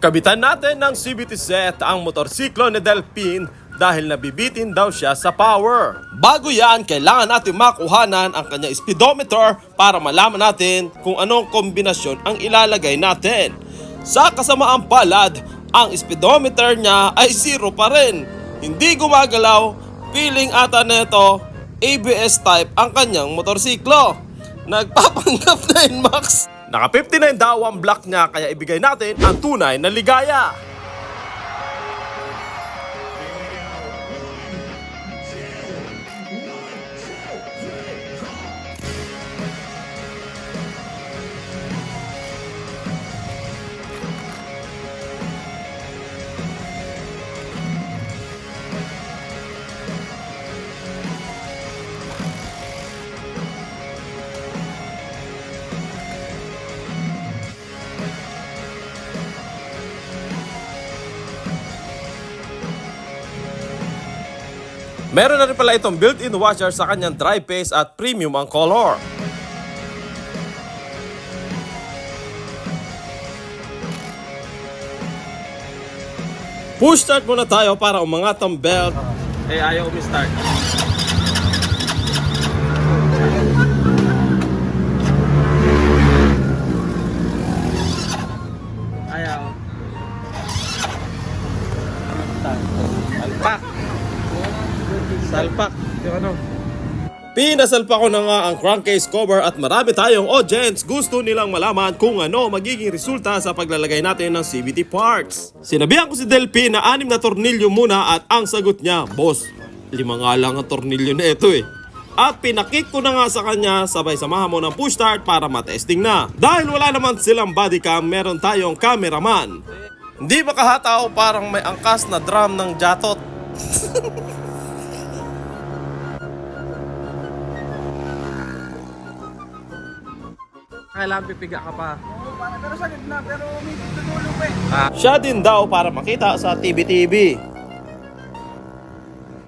Kabitan natin ng CVT set ang motorsiklo ni Delphine dahil nabibitin daw siya sa power. Bago yan, kailangan natin makuhanan ang kanyang speedometer para malaman natin kung anong kombinasyon ang ilalagay natin. Sa kasamaang palad, ang speedometer niya ay 0 pa rin. Hindi gumagalaw, feeling ata nito ABS type ang kanyang motorsiklo. Nagpapanggap na yun, Max. Naka 59 daw ang block niya kaya ibigay natin ang tunay na ligaya. Meron na rin pala itong built-in washer sa kanyang dry paste at premium ang color. Push start muna tayo para umangat ang belt. Ayaw umi-start. Ayaw. Alpak. Salpak. Yung ano? Pinasalpak ko na nga ang crankcase cover at marami tayong audience gusto nilang malaman kung ano magiging resulta sa paglalagay natin ng CVT parts. Sinabihan ko si Delphine na 6 na tornilyo muna at ang sagot niya, boss, 5 nga lang ang tornilyo na ito eh. At pinakik ko na nga sa kanya, sabay samahan mo ng push start para matesting na. Dahil wala naman silang body cam, meron tayong cameraman. Hindi makahataw, parang may angkas na drum ng jatot. Kailangan pipiga ka pa. Oo, pero sagad na, pero may tutulong pa eh. Siya din daw para makita sa TV-TV.